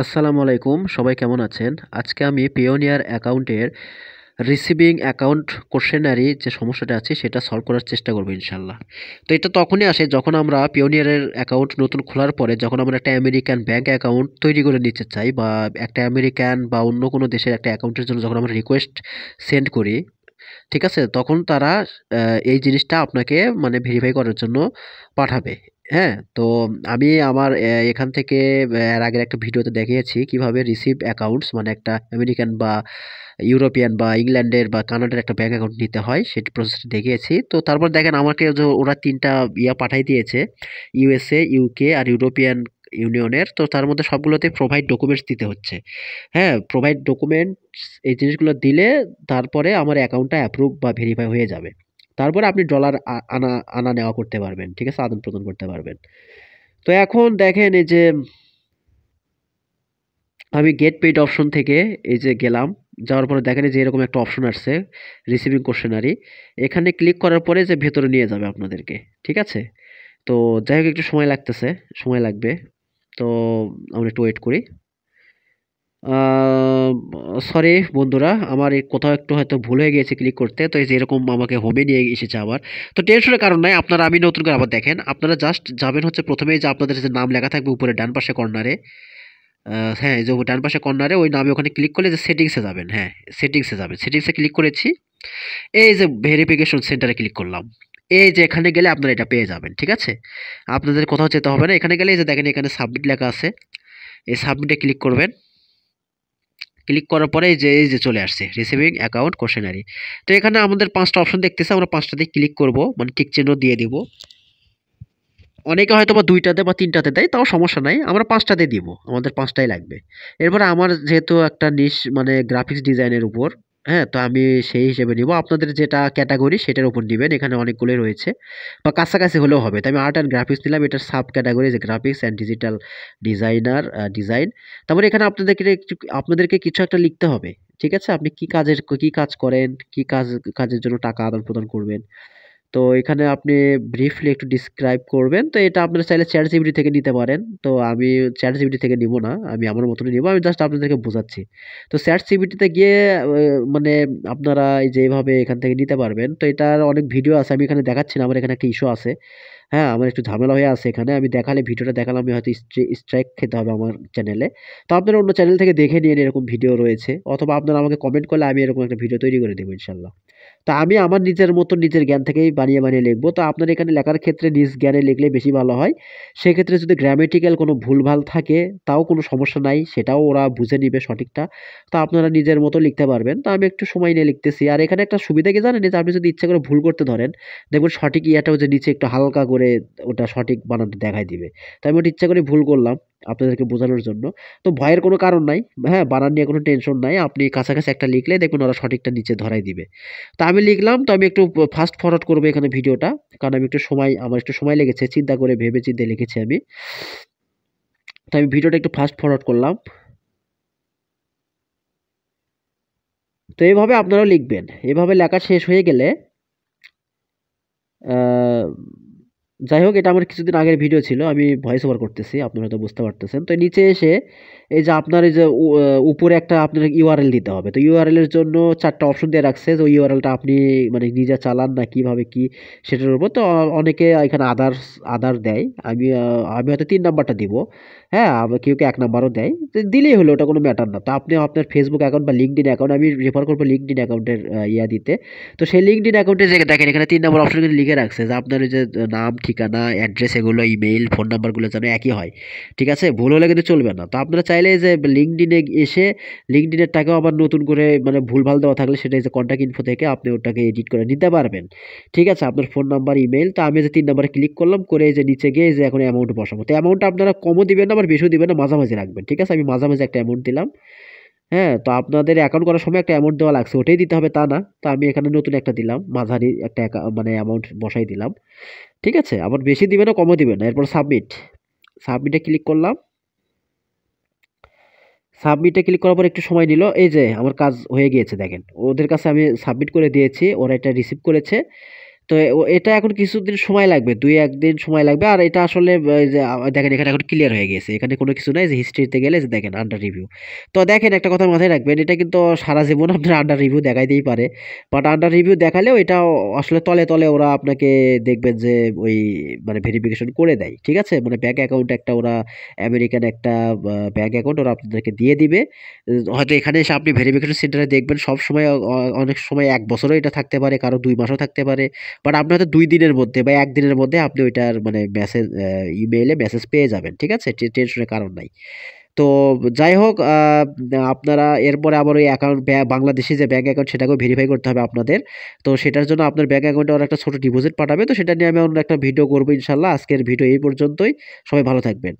আসসালামু আলাইকুম, সবাই কেমন আছেন? আজকে আমি পেওনিয়ার অ্যাকাউন্টের রিসিভিং অ্যাকাউন্ট কোশ্চেনারি যে সমস্যাটা আছে সেটা সলভ করার চেষ্টা করব ইনশাল্লাহ। তো এটা তখনই আসে যখন আমরা পেওনিয়ারের অ্যাকাউন্ট নতুন খোলার পরে যখন আমরা একটা আমেরিকান ব্যাংক অ্যাকাউন্ট তৈরি করে নিতে চাই বা একটা আমেরিকান বা অন্য কোনো দেশের একটা অ্যাকাউন্টের জন্য যখন আমরা রিকোয়েস্ট সেন্ড করি, ঠিক আছে? তখন তারা এই জিনিসটা আপনাকে মানে ভেরিফাই করার জন্য পাঠাবে। হ্যাঁ? তো আমি আমার এখান থেকে এর আগের একটা ভিডিওতে দেখিয়েছি কিভাবে রিসিভ অ্যাকাউন্টস মানে একটা আমেরিকান বা ইউরোপিয়ান বা ইংল্যান্ডের বা কানাডার একটা ব্যাংক অ্যাকাউন্ট নিতে হয় সেটি প্রসেসটা দেখিয়েছি। তো তারপর দেখেন আমাকে যে ওরা ৩ টা পাঠায় দিয়েছে। ইউএসএ, ইউকে আর ইউরোপিয়ান ইউনিয়নের। তো তার মধ্যে সবগুলোতে প্রোভাইড ডকুমেন্টস দিতে হচ্ছে। হ্যাঁ? প্রোভাইড ডকুমেন্টস এই জিনিসগুলো দিলে তারপরে আমার অ্যাকাউন্টটা অ্যাপ্রুভ বা ভেরিফাই হয়ে যাবে। তারপরে আপনি ডলার আনা আনা নেওয়া করতে পারবেন। ঠিক আছে? আদান-প্রদান করতে পারবেন। তো এখন দেখেন এই যে আমি গেট পেইড অপশন থেকে এই যে গেলাম। যাওয়ার পরে দেখেন এই যে এরকম একটা অপশন আসছে রিসিভিং কোশ্চেনারি। এখানে ক্লিক করার পরে যে ভেতরে নিয়ে যাবে আপনাদেরকে। ঠিক আছে? তো যাই হোক একটু সময় লাগতেছে, সময় লাগবে। তো আমরা একটু ওয়েট করি। আ সরি বন্ধুরা, আমার এই কোথাও একটু হয়তো ভুল হয়ে গিয়েছে ক্লিক করতে। তো এই যে এরকম আমাকে হোমে নিয়ে এসেছে আবার। তো টেনশনের কারণ নাই। আপনারা আমি নতুন করে আবার দেখেন। আপনারা জাস্ট যাবেন হচ্ছে ১ম এই যে আপনাদের যে নাম লেখা থাকবে উপরে ডান পাশে কর্নারে। হ্যাঁ, এই যে ডান পাশে কর্নারে ওই নামে ওখানে ক্লিক করলে যে সেটিংস এ যাবেন। হ্যাঁ, সেটিংস এ যাবেন। সেটিংস এ ক্লিক করেছি। এই যে ভেরিফিকেশন সেন্টারে ক্লিক করলাম। এই যে এখানে গেলে আপনারা এটা পেয়ে যাবেন। ঠিক আছে? আপনাদের কোথাও যেতে হবে না। এখানে গেলে এই যে দেখেন এখানে সাবমিট লেখা আছে। এই সাবমিটে ক্লিক করবেন। ক্লিক করার পরে এই যে চলে আসছে রিসিভিং অ্যাকাউন্ট কোশ্চেনারি। তো এখানে আমাদের ৫ টা অপশন দেখতেছে। আমরা ৫ টাতেই ক্লিক করব। মানে টিক চিহ্ন দিয়ে দিব। অনেকে হয়তোবা ২ টাতে বা ৩ টাতে দেয়, তাও সমস্যা নাই। আমরা ৫ টাতে দিব। আমাদের ৫ টাই লাগবে। এরপরে আমার যেহেতু একটা নিশ মানে গ্রাফিক্স ডিজাইনের উপর, হ্যাঁ? তো আমি সেই হিসেবে নিব। আপনাদের যেটা ক্যাটেগরি সেটার উপর নিবেন। এখানে অনেকগুলোই রয়েছে বা কাছাকাছি হলেও হবে। তো আমি আর্ট অ্যান্ড গ্রাফিক্স নিলাম। এটার সাব ক্যাটেগরি যে গ্রাফিক্স অ্যান্ড ডিজিটাল ডিজাইন। তারপরে এখানে আপনাদেরকে কিছু একটা লিখতে হবে। ঠিক আছে? আপনি কি কাজ করেন, কাজের জন্য টাকা আদান-প্রদান করবেন। তো এখানে আপনি ব্রিফলি একটু ডিসক্রাইব করবেন। তো এটা আপনারা চাইলে ChatGPT থেকে নিতে পারেন। তো আমি ChatGPT থেকে নিব না। আমি আমার মতনই নিব। আমি জাস্ট আপনাদেরকে বোঝাচ্ছি। তো ChatGPT তে গিয়ে মানে আপনারা এই যে এভাবে এখান থেকে নিতে পারবেন। তো এটার অনেক ভিডিও আছে। আমি এখানে দেখাচ্ছি না। আমার এখানে একটা ইস্যু আছে। হ্যাঁ, আমার একটু ঝামেলা হয়ে আছে এখানে। আমি দেখালে ভিডিওটা দেখালে আমি হয়তো স্ট্রাইক খেতে হবে আমার চ্যানেলে। তো আপনারা অন্য চ্যানেল থেকে দেখে নিয়েন এরকম ভিডিও রয়েছে। অথবা আপনারা আমাকে কমেন্ট করলে আমি এরকম একটা ভিডিও তৈরি করে দেব ইনশাআল্লাহ। তো আমি আমার নিজের মতো নিজের জ্ঞান থেকেই বানিয়ে লিখবো। তো আপনার এখানে লেখার ক্ষেত্রে নিজ জ্ঞানে লিখলে বেশি ভালো হয়। সেক্ষেত্রে যদি গ্রামেটিক্যাল কোনো ভুলভাল থাকে তাও কোনো সমস্যা নাই। সেটাও ওরা বুঝে নিবে সঠিকটা। তো আপনারা নিজের মতো লিখতে পারবেন। তো আমি একটু সময় নিয়ে লিখতেছি। আর এখানে একটা সুবিধা কি জানেন? এই যে আপনি যদি ইচ্ছা করে ভুল করতে ধরেন, দেখবেন সঠিক ইয়াটাও যে নিচে একটু হালকা করে ওটা সঠিক বানানটা দেখায় দিবে। তো আমি ওটা ইচ্ছা করে ভুল করলাম আপনাদেরকে বোঝানোর জন্য। তো ভয়ের কোনো কারণ নাই। হ্যাঁ, বানান নিয়ে কোনো টেনশন নাই। আপনি কাছাকাছি একটা লিখলেই দেখবেন ওরা সঠিকটা নিচে ধরাই দিবে। তো আমি লিখলাম। তো আমি একটু ফাস্ট ফরওয়ার্ড করবো এখানে ভিডিওটা। কারণ আমার একটু সময় লেগেছে। চিন্তা করে ভেবে চিন্তে লিখেছি আমি। তো আমি ভিডিওটা একটু ফাস্ট ফরওয়ার্ড করলাম। তো এভাবে আপনারাও লিখবেন। এভাবে লেখা শেষ হয়ে গেলে আ যাই হোক এটা আমার কিছুদিন আগের ভিডিও ছিল। আমি ভয়েস ওভার করতেছি। আপনারা হয়তো বুঝতে পারতেছেন। তো নিচে এসে এই যে আপনার এই যে উপরে একটা আপনার ইউআরএল দিতে হবে। তো ইউআরএল এর জন্য ৪ টা অপশন দিয়ে রাখছে। যে ওই ইউআরএলটা আপনি মানে নিজে চালান না কিভাবে কি সেটার উপর। তো অনেকে এখানে আদার দেয়। আমি হয়তো ৩ নাম্বারটা দিব। হ্যাঁ? আবার কেউ ১ নাম্বারও দেয়। তো দিলেই হলো ওটা কোনো ম্যাটার না। তো আপনি আপনার Facebook অ্যাকাউন্ট বা LinkedIn অ্যাকাউন্ট আমি রেফার করব LinkedIn অ্যাকাউন্টের দিতে। তো সেই LinkedIn অ্যাকাউন্টে যেয়ে দেখেন এখানে ৩ নম্বর অপশনে কিন্তু লিখে রাখছে যে আপনার ওই যে নাম, ঠিকানা, অ্যাড্রেস এগুলো, ইমেইল, ফোন নাম্বারগুলো যেন একই হয়। ঠিক আছে? ভুল হলে কিন্তু চলবে না। তো আপনারা চাইলে যে LinkedIn এ এসে LinkedIn এর টাকাও আবার নতুন করে মানে ভুলভাল দেওয়া থাকলে সেটা এই যে কনট্যাক্ট ইনফো থেকে আপনি ওটাকে এডিট করে নিতে পারবেন। ঠিক আছে? আপনার ফোন নাম্বার, ইমেইল। তো আমি এই যে ৩ নাম্বারে ক্লিক করলাম। করে এই যে নিচে গিয়ে এই যে এখন অ্যামাউন্ট বসাবো। তো অ্যামাউন্টটা আপনারা কমও দিবেন না আবার বেশিও দিবেন না, মাঝামাঝি রাখবেন। ঠিক আছে? আমি মাঝামাঝি একটা অ্যামাউন্ট দিলাম। হ্যাঁ, তো আপনাদের অ্যাকাউন্ট করার সময় একটা অ্যামাউন্ট দেওয়া লাগছে। ওটাই দিতে হবে তা না। তো আমি এখানে নতুন একটা দিলাম। মাঝারি একটা মানে অ্যামাউন্ট বসাই দিলাম। ঠিক আছে? আবার বেশি দিবেন না, কমও দিবেন না। এরপর সাবমিট। সাবমিটে ক্লিক করলাম। সাবমিটে ক্লিক করার পর একটু সময় নিল। এই যে আমার কাজ হয়ে গিয়েছে দেখেন। ওদের কাছে আমি সাবমিট করে দিয়েছি। ওরা এটা রিসিভ করেছে। তো এটা এখন কিছুদিন সময় লাগবে, ২-১ দিন সময় লাগবে। আর এটা আসলে এই যে দেখেন এখানে এখন ক্লিয়ার হয়ে গেছে। এখানে কোনো কিছু নাই যে হিস্ট্রিতে গেলে যে দেখেন আন্ডার রিভিউ। তো দেখেন একটা কথা মাথায় রাখবেন, এটা কিন্তু সারা জীবন আপনার আন্ডার রিভিউ দেখাইতেই পারে। বাট আন্ডার রিভিউ দেখালেও এটা আসলে তলে ওরা আপনাকে দেখবেন যে ওই মানে ভেরিফিকেশন করে দেয়। ঠিক আছে? মানে ব্যাংক অ্যাকাউন্ট একটা ওরা আমেরিকান একটা ব্যাংক অ্যাকাউন্ট ওরা আপনাদেরকে দিয়ে দিবে। হয়তো এখানে এসে আপনি ভেরিফিকেশন সেন্টারে দেখবেন সবসময় অনেক সময় ১ বছরও এটা থাকতে পারে, কারো ২ মাসও থাকতে পারে। বাট আপনি হয়তো ২ দিনের মধ্যে বা ১ দিনের মধ্যে আপনি ওইটার মানে মেসেজ ইমেইলে মেসেজ পেয়ে যাবেন। ঠিক আছে? টেনশনের কারণ নাই। তো যাই হোক আপনারা এরপরে আবার ওই অ্যাকাউন্ট বাংলাদেশী যে ব্যাংক অ্যাকাউন্ট সেটাকেও ভেরিফাই করতে হবে আপনাদের। তো সেটার জন্য আপনার ব্যাংক অ্যাকাউন্টে ওরা একটা ছোট ডিপোজিট পাঠাবে। তো সেটা নিয়ে আমি অন্য একটা ভিডিও করব ইনশাআল্লাহ। আজকের ভিডিও এই পর্যন্তই। সবাই ভালো থাকবেন।